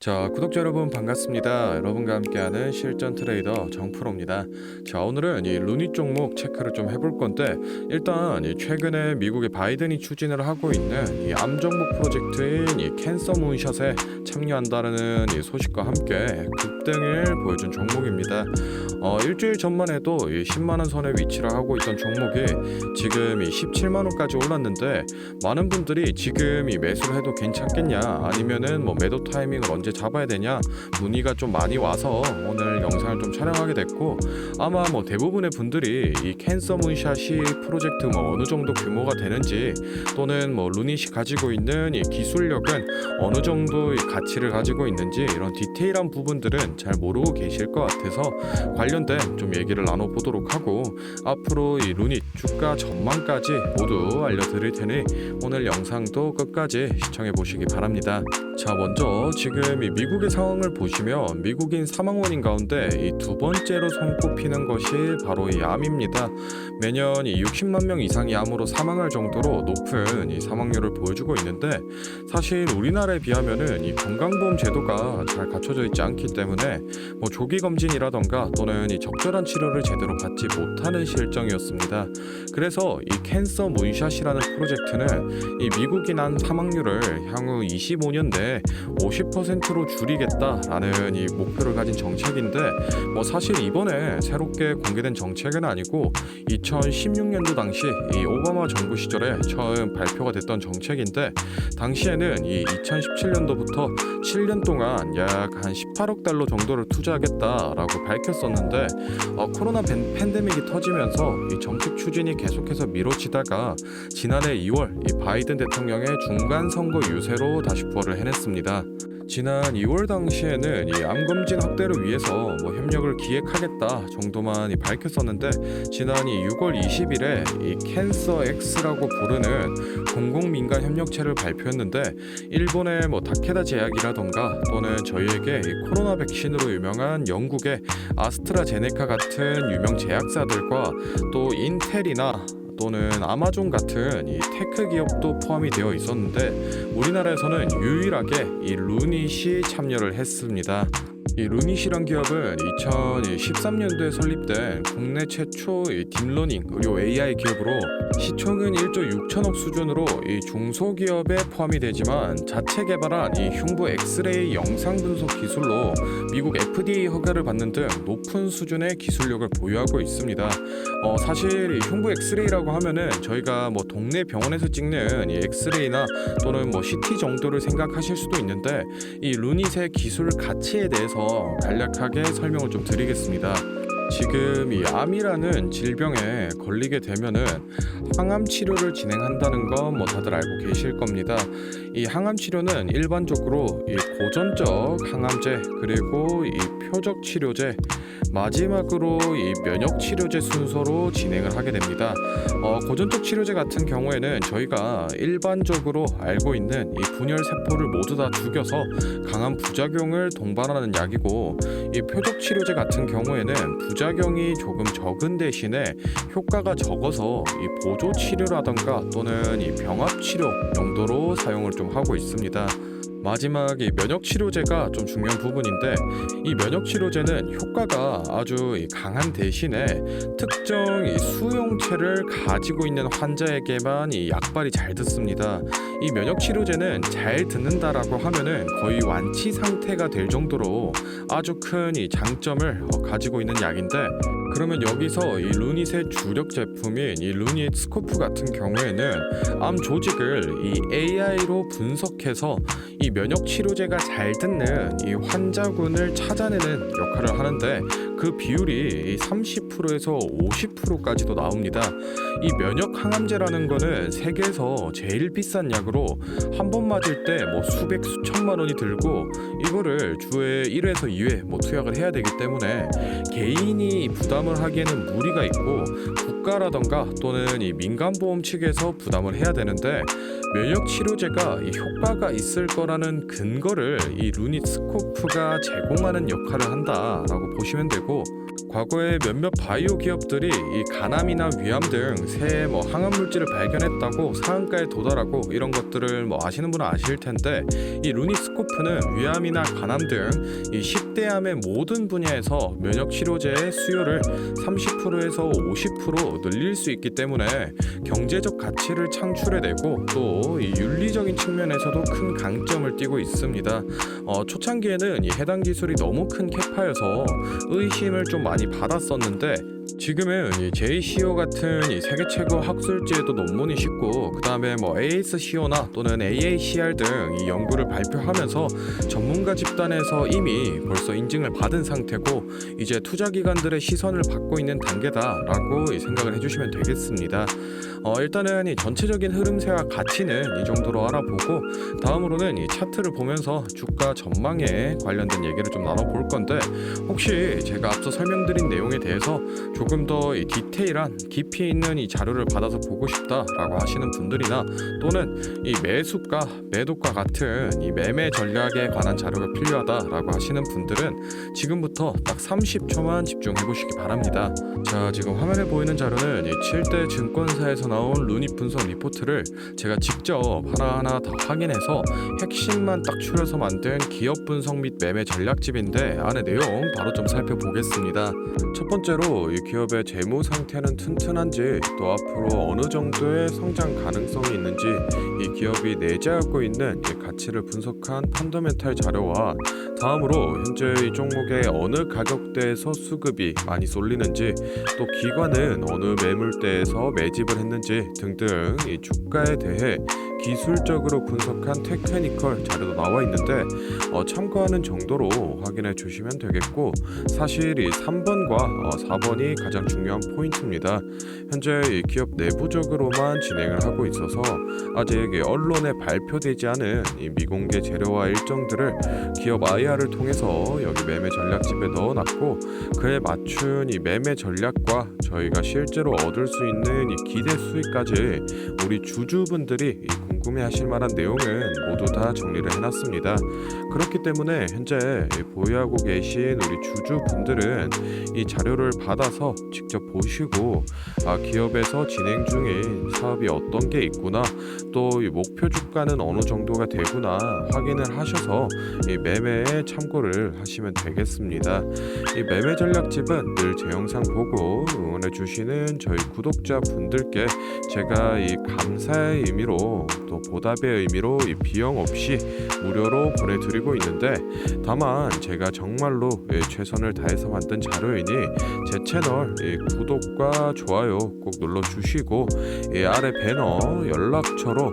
자, 구독자 여러분 반갑습니다. 여러분과 함께하는 실전 트레이더 정프로입니다. 자, 오늘은 이 루니 종목 체크를 좀 해볼 건데, 일단 이 최근에 미국의 바이든이 추진을 하고 있는 이 암 종목 프로젝트인 이 캔서 문샷에 참여한다는 이 소식과 함께 급등을 보여준 종목입니다. 일주일 전만 해도 이 10만 원 선에 위치를 하고 있던 종목이 지금 이 17만 원까지 올랐는데, 많은 분들이 지금 이 매수를 해도 괜찮겠냐, 아니면은 뭐 매도 타이밍을 언제 잡아야 되냐 문의가 좀 많이 와서 오늘 영상을 좀 촬영하게 됐고, 아마 뭐 대부분의 분들이 이 캔서 문샷이 프로젝트 뭐 어느 정도 규모가 되는지, 또는 뭐 루닛이 가지고 있는 이 기술력은 어느 정도의 가치를 가지고 있는지, 이런 디테일한 부분들은 잘 모르고 계실 것 같아서 관련된 좀 얘기를 나눠보도록 하고, 앞으로 이 루닛 주가 전망까지 모두 알려드릴 테니 오늘 영상도 끝까지 시청해 보시기 바랍니다. 자, 먼저 지금 이 미국의 상황을 보시면 미국인 사망 원인 가운데 이 두 번째로 손꼽히는 것이 바로 이 암입니다. 매년 이 60만 명 이상이 암으로 사망할 정도로 높은 이 사망률을 보여주고 있는데, 사실 우리나라에 비하면은 이 건강보험 제도가 잘 갖춰져 있지 않기 때문에 뭐 조기 검진이라던가 또는 이 적절한 치료를 제대로 받지 못하는 실정이었습니다. 그래서 이 캔서 문샷이라는 프로젝트는 이 미국인 암 사망률을 향후 25년 내에 50%로 줄이겠다라는 이 목표를 가진 정책인데, 뭐 사실 이번에 새롭게 공개된 정책은 아니고 2016년도 당시 이 오바마 정부 시절에 처음 발표가 됐던 정책인데, 당시에는 이 2017년도부터 7년 동안 약 한 18억 달러 정도를 투자하겠다라고 밝혔었는데, 코로나 팬데믹이 터지면서 이 정책 추진이 계속해서 미뤄지다가 지난해 2월 이 바이든 대통령의 중간 선거 유세로 다시 부활을 해냈습니다. 지난 2월 당시에는 이 암검진 확대를 위해서 뭐 협력을 기획하겠다 정도만 밝혔었는데, 지난 이 6월 20일에 이 캔서 X라고 부르는 공공민간 협력체를 발표했는데, 일본의 뭐 타케다 제약이라던가 또는 저희에게 이 코로나 백신으로 유명한 영국의 아스트라제네카 같은 유명 제약사들과 또 인텔이나 또는 아마존 같은 이 테크 기업도 포함이 되어 있었는데, 우리나라에서는 유일하게 이 루닛이 참여를 했습니다. 이 루닛이란 기업은 2013년도에 설립된 국내 최초 딥러닝 그리고 AI 기업으로 시총은 1조 6천억 수준으로 이 중소기업에 포함이 되지만, 자체 개발한 이 흉부 엑스레이 영상 분석 기술로 미국 FDA 허가를 받는 등 높은 수준의 기술력을 보유하고 있습니다. 사실 이 흉부 엑스레이라고 하면은 저희가 뭐 동네 병원에서 찍는 이 엑스레이나 또는 뭐 CT 정도를 생각하실 수도 있는데, 이 루닛의 기술 가치에 대해서 간략하게 설명을 좀 드리겠습니다. 지금 이 암이라는 질병에 걸리게 되면은 항암 치료를 진행한다는 건 뭐 다들 알고 계실 겁니다. 이 항암 치료는 일반적으로 이 고전적 항암제, 그리고 이 표적 치료제, 마지막으로 이 면역 치료제 순서로 진행을 하게 됩니다. 고전적 치료제 같은 경우에는 저희가 일반적으로 알고 있는 이 분열 세포를 모두 다 죽여서 강한 부작용을 동반하는 약이고, 이 표적 치료제 같은 경우에는 부작용이 조금 적은 대신에 효과가 적어서 이 보조 치료라던가 또는 이 병합 치료 용도로 사용을 좀 하고 있습니다. 마지막 이 면역 치료제가 좀 중요한 부분인데, 이 면역 치료제는 효과가 아주 강한 대신에 특정 이 수용체를 가지고 있는 환자에게만 이 약발이 잘 듣습니다. 이 면역 치료제는 잘 듣는다라고 하면은 거의 완치 상태가 될 정도로 아주 큰 이 장점을 가지고 있는 약인데, 그러면 여기서 이 루닛의 주력 제품인 이 루닛 스코프 같은 경우에는 암 조직을 이 AI로 분석해서 이 면역 치료제가 잘 듣는 이 환자군을 찾아내는 역할을 하는데, 그 비율이 30%에서 50%까지도 나옵니다. 이 면역 항암제라는 거는 세계에서 제일 비싼 약으로 한 번 맞을 때 뭐 수백 수천만 원이 들고, 이거를 주에 1회에서 2회 뭐 투약을 해야 되기 때문에 개인이 부담을 하기에는 무리가 있고, 국가라던가 또는 이 민간보험 측에서 부담을 해야 되는데, 면역 치료제가 이 효과가 있을 거라는 근거를 이 루닛 스코프가 제공하는 역할을 한다라고 보시면 되고, 과거에 몇몇 바이오 기업들이 이 간암이나 위암 등 새의 항암 물질을 발견했다고 상한가에 도달하고 이런 것들을 아시는 분은 아실 텐데, 이 루니스코프는 위암이나 간암 등 이 10대 암의 모든 분야에서 면역 치료제의 수요를 30%에서 50% 늘릴 수 있기 때문에 경제적 가치를 창출해내고 또 이 윤리적인 측면에서도 큰 강점을 띠고 있습니다. 초창기에는 이 해당 기술이 너무 큰 캐파여서 의심을 좀 많이 받았었는데, 지금은 이 JCO 같은 이 세계 최고 학술지에도 논문이 싣고, 그 다음에 ASCO나 또는 AACR 등 이 연구를 발표하면서 전문가 집단에서 이미 벌써 인증을 받은 상태고, 이제 투자기관들의 시선을 받고 있는 단계다라고 생각을 해주시면 되겠습니다. 일단은 이 전체적인 흐름세와 가치는 이 정도로 알아보고, 다음으로는 이 차트를 보면서 주가 전망에 관련된 얘기를 좀 나눠볼 건데, 혹시 제가 앞서 설명드린 내용에 대해서 조금 더 이 디테일한 깊이 있는 이 자료를 받아서 보고 싶다라고 하시는 분들이나, 또는 이 매수가, 매도가 같은 이 매매 전략에 관한 자료가 필요하다라고 하시는 분들은 지금부터 딱 30초만 집중해 보시기 바랍니다. 자, 지금 화면에 보이는 자료는 이 7대 증권사에서 나온 루니 분석 리포트를 제가 직접 하나하나 다 확인해서 핵심만 딱 추려서 만든 기업 분석 및 매매 전략집인데, 안에 내용 바로 좀 살펴보겠습니다. 첫 번째로 이 기업의 재무 상태는 튼튼한지, 또 앞으로 어느 정도의 성장 가능성이 있는지, 이 기업이 내재하고 있는 이 가치를 분석한 펀더멘탈 자료와, 다음으로 현재 이 종목의 어느 가격대에서 수급이 많이 쏠리는지, 또 기관은 어느 매물대에서 매집을 했는지 등등 이 주가에 대해 기술적으로 분석한 테크니컬 자료도 나와 있는데, 참고하는 정도로 확인해 주시면 되겠고, 사실 이 3번과 4번이 가장 중요한 포인트입니다. 현재 이 기업 내부적으로만 진행을 하고 있어서 아직 언론에 발표되지 않은 이 미공개 재료와 일정들을 기업 IR을 통해서 여기 매매 전략집에 넣어놨고, 그에 맞춘 이 매매 전략과 저희가 실제로 얻을 수 있는 이 기대 수익까지 우리 주주분들이 이 궁금해하실 만한 내용은 모두 다 정리를 해놨습니다. 그렇기 때문에 현재 보유하고 계신 우리 주주분들은 이 자료를 받아서 직접 보시고, 기업에서 진행 중인 사업이 어떤 게 있구나, 또 이 목표 주가는 어느 정도가 되구나 확인을 하셔서 이 매매에 참고를 하시면 되겠습니다. 이 매매 전략집은 늘 제 영상 보고 응원해 주시는 저희 구독자분들께 제가 이 감사의 의미로, 또 보답의 의미로 이 비용 없이 무료로 보내드리고 있는데, 다만 제가 정말로 최선을 다해서 만든 자료이니 제 채널 구독과 좋아요 꼭 눌러주시고, 아래 배너 연락처로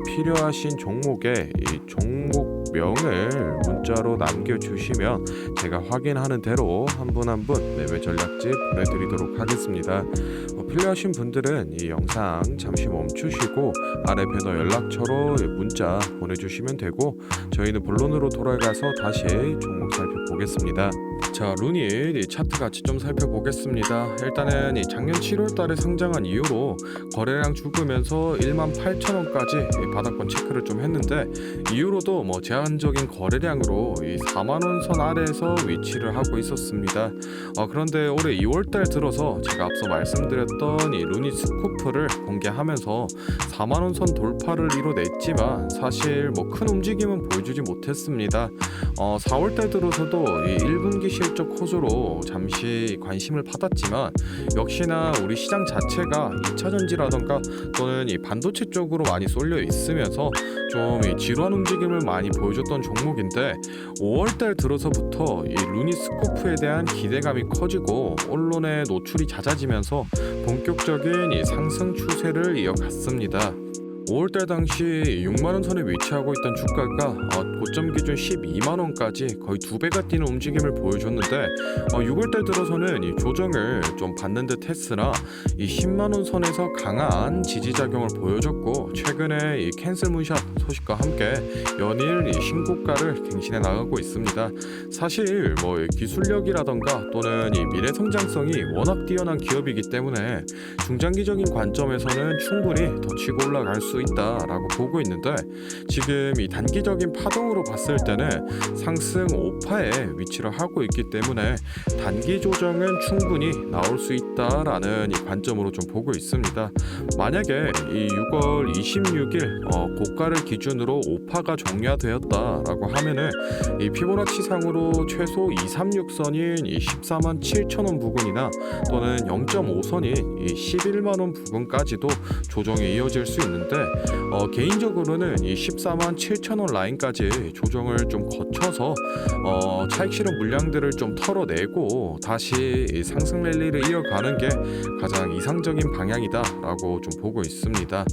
필요하신 종목의 종목명을 문자로 남겨주시면 제가 확인하는 대로 한 분 한 분 매매 전략집 보내드리도록 하겠습니다. 필요하신 분들은 이 영상 잠시 멈추시고 아래 배너 연락처로 문자 보내주시면 되고, 저희는 본론으로 돌아가서 다시 종목 살펴보겠습니다. 자, 루닛 이 차트 같이 좀 살펴보겠습니다. 일단은 이 작년 7월달에 상장한 이후로 거래량 죽으면서 18,000원까지 바닥권 체크를 좀 했는데, 이후로도 제한적인 거래량으로 이 4만원 선 아래에서 위치를 하고 있었습니다. 그런데 올해 2월달 들어서 제가 앞서 말씀드렸던 이 루닛 스코프를 공개하면서 4만원 선 돌파를 이뤄냈지만 사실 큰 움직임은 보여주지 못했습니다. 4월달 들어서도 이 1분기 실적 호조로 잠시 관심을 받았지만, 역시나 우리 시장 자체가 2차전지라던가 또는 이 반도체 쪽으로 많이 쏠려 있으면서 좀 이 지루한 움직임을 많이 보여줬던 종목인데, 5월달 들어서부터 이 루니스코프에 대한 기대감이 커지고 언론의 노출이 잦아지면서 본격적인 이 상승 추세를 이어갔습니다. 5월달 당시 6만원 선에 위치하고 있던 주가가 고점 기준 12만원까지 거의 2배가 뛰는 움직임을 보여줬는데, 6월달 들어서는 이 조정을 좀 받는 듯 했으나 이 10만원 선에서 강한 지지작용을 보여줬고, 최근에 이 캔슬 문샷 소식과 함께 연일 이 신고가를 갱신해 나가고 있습니다. 사실 기술력이라던가 또는 이 미래 성장성이 워낙 뛰어난 기업이기 때문에 중장기적인 관점에서는 충분히 더 치고 올라갈 수 수 있다라고 보고 있는데, 지금 이 단기적인 파동으로 봤을 때는 상승 5파에 위치를 하고 있기 때문에 단기 조정은 충분히 나올 수 있다라는 이 관점으로 좀 보고 있습니다. 만약에 이 6월 26일 고가를 기준으로 5파가 종료되었다라고 하면은 이 피보나치상으로 최소 236선인 이 14만 7천 원 부근이나 또는 0.5선인 이 11만 원 부근까지도 조정이 이어질 수 있는데, 개인적으로는 이 14만 7천 원 라인까지 조정을 좀 거쳐서 차익 실현 물량들을 좀 털어내고 다시 이 상승 랠리를 이어가는 게 가장 이상적인 방향이다라고 좀 보고 있습니다.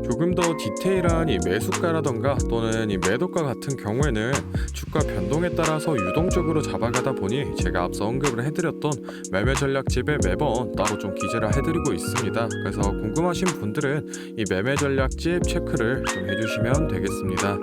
조금 더 디테일한 이 매수가라던가 또는 이 매도가 같은 경우에는 주가 변동에 따라서 유동적으로 잡아가다 보니 제가 앞서 언급을 해드렸던 매매 전략집에 매번 따로 좀 기재를 해드리고 있습니다. 그래서 궁금하신 분들은 이 매매 전략집 체크를 좀 해주시면 되겠습니다.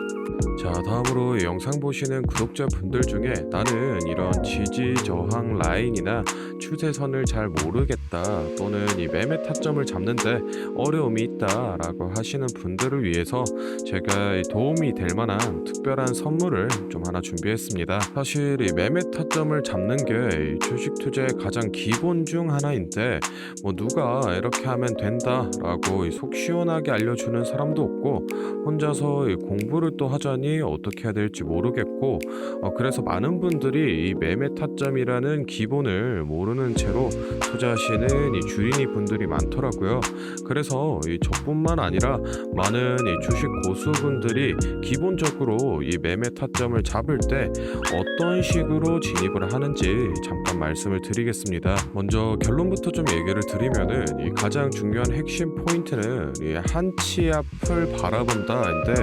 자, 다음으로 이 영상 보시는 구독자분들 중에 나는 이런 지지 저항 라인이나 추세선을 잘 모르겠다, 또는 이 매매 타점을 잡는데 어려움이 있다라고 하시는 분들을 위해서 제가 도움이 될 만한 특별한 선물을 좀 하나 준비했습니다. 사실 이 매매 타점을 잡는 게 주식 투자의 가장 기본 중 하나인데, 뭐 누가 이렇게 하면 된다라고 속 시원하게 알려주는 사람도 없고, 혼자서 공부를 또 하자니 어떻게 해야 될지 모르겠고, 그래서 많은 분들이 이 매매 타점이라는 기본을 모르는 채로 투자하시는 이 주인이 분들이 많더라고요. 그래서 저뿐만 아니라 많은 이 주식 고수분들이 기본적으로 이 매매 타점을 잡을 때 어떤 식으로 진입을 하는지 잠깐 말씀을 드리겠습니다. 먼저 결론부터 좀 얘기를 드리면은 이 가장 중요한 핵심 포인트는 이 한치 앞을 바라본다인데,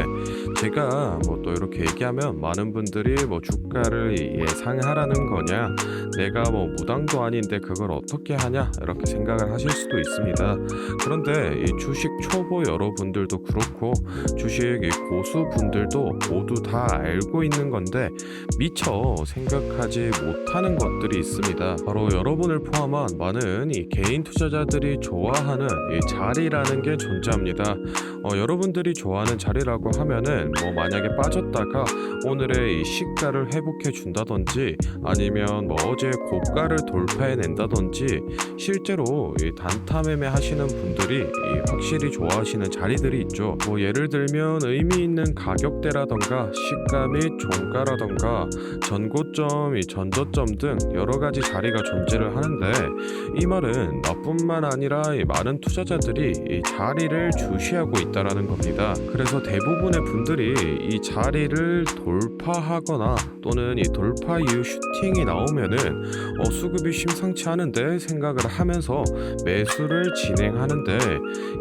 제가 뭐 또 이렇게 얘기하면 많은 분들이 뭐 주가를 예상하라는 거냐, 내가 뭐 무당도 아닌데 그걸 어떻게 하냐, 이렇게 생각을 하실 수도 있습니다. 그런데 이 주식 초보 여러분들도 그렇고 주식 고수분들도 모두 다 알고 있는 건데 미처 생각하지 못하는 것들이 있습니다. 바로 여러분을 포함한 많은 이 개인 투자자들이 좋아하는 이 자리라는 게 존재합니다. 여러분들이 좋아하는 자리라고 하면은 뭐 만약에 빠졌다가 오늘의 이 시가를 회복해 준다든지, 아니면 뭐 어제 고가를 돌파해 낸다든지, 실제로 이 단타 매매 하시는 분들이 확실히 좋아하시는 자리들이 있죠. 뭐 예를 들면 의미 있는 가격대라던가 시가 및 종가라던가 전고점, 전저점 등 여러 가지 자리가 존재를 하는데, 이 말은 나뿐만 아니라 많은 투자자들이 이 자리를 주시하고 있다라는 겁니다. 그래서 대부분의 분들이 이 자리를 돌파하거나 또는 이 돌파 이후 슈팅이 나오면은 수급이 심상치 않은데 생각을 하면서 매수를 진행하는데,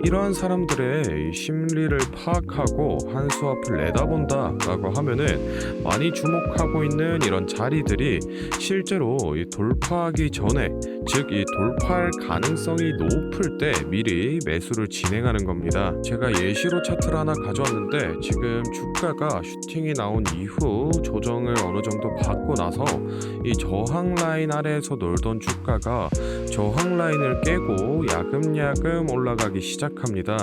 이러한 사람들의 심리를 파악하고 한 수 앞을 내다본다라고 하면은 많이 주목하고 있는 이런 자리들이 실제로 이 돌파하기 전에, 즉 이 돌파할 가능성이 높을 때 미리 매수를 진행하는 겁니다. 제가 예시로 차트를 하나 가져왔는데, 지금 주가가 슈팅이 나온 이후 조정을 어느 정도 받고 나서 이 저항 라인 아래에서 놀던 주가가 저항 라인을 깨고 야금야금 올라가기 시작합니다.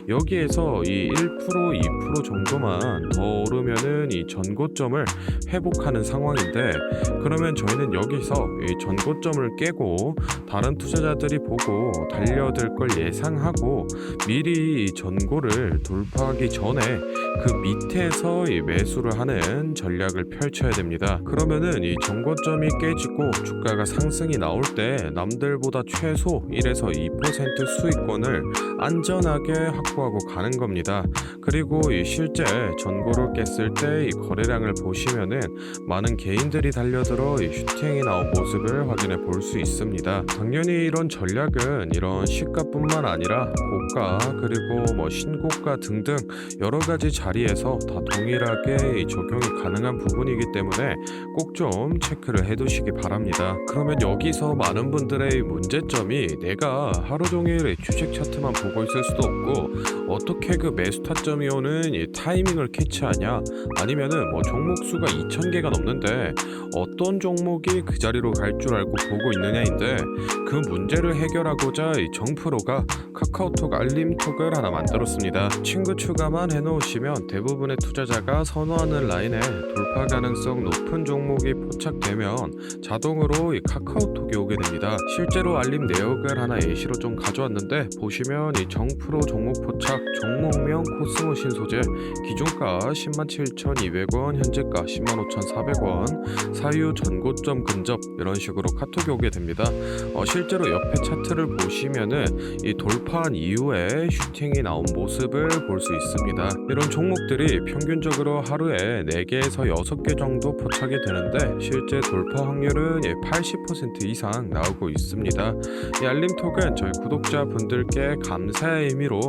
여기에서 이 1%, 2% 정도만 더 오르면은 이 전고점을 회복하는 상황인데, 그러면 저희는 여기서 이 전고점을 깨고 다른 투자자들이 보고 달려들 걸 예상하고 미리 이 전고를 돌파하기 전에 그 밑에서 이 매수를 하는 전략을 펼쳐야 됩니다. 그러면은 이 전고점이 깨지고 주가가 상승이 나올 때 남들보다 최소 1에서 2% 수익권을 안전하게 확보하고 가는 겁니다. 그리고 이 실제 전고를 깼을 때 이 거래량을 보시면은 많은 개인들이 달려들어 이 슈팅이 나온 모습을 확인해 볼 수 있습니다. 당연히 이런 전략은 이런 시가뿐만 아니라 고가 그리고 뭐 신고가 등등 여러 가지 자리에서 다 동일하게 적용이 가능한 부분이기 때문에 꼭 좀 체크를 해두시기 바랍니다. 그러면 여기서 많은 분들의 문제점이, 내가 하루 종일 주식 차트만 보고 있을 수도 없고 어떻게 그 매수 타점이 오는 이 타이밍을 캐치하냐, 아니면은 뭐 종목 수가 2,000개가 넘는데 어떤 종목이 그 자리로 갈 줄 알고 보고 있느냐인데, 그 문제를 해결하고자 이 정프로가 카카오톡 알림톡을 하나 만들었습니다. 친구 추가만 해놓으시면 대부분의 투자자가 선호하는 라인에 돌파 가능성 높은 종목이 포착되면 자동으로 이 카카오톡이 오게 됩니다. 실제로 알림 내역을 하나 예시로 좀 가져왔는데 보시면 이 정프로 종목 포착, 종목명 코스모 신소재, 기준가 107,200원, 현재가 105,400원, 사유 전고점 근접 이런 식으로 카톡이 오게 됩니다. 실제로 옆에 차트를 보시면은 이 돌파한 이후에 슈팅이 나온 모습을 볼 수 있습니다. 이런 종목들이 평균적으로 하루에 4개에서 6개 정도 포착이 되는데 실제 돌파 확률은 80% 이상 나오고 있습니다. 이 알림톡은 저희 구독자분들께 감사의 의미로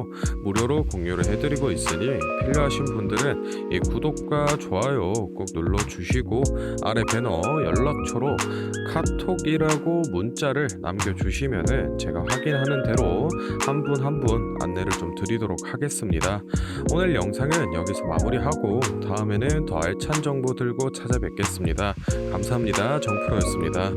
무료로 공유를 해드리고 있으니 필요하신 분들은 이 구독과 좋아요 꼭 눌러주시고 아래 배너 연락처로 카톡이라고 문자를 남겨주시면은 제가 확인하는 대로 한 분 한 분 안내를 좀 드리도록 하겠습니다. 오늘 영상은 여기서 마무리하고 다음에는 더 알찬 정보 들고 찾아뵙겠습니다. 감사합니다. 정프로였습니다.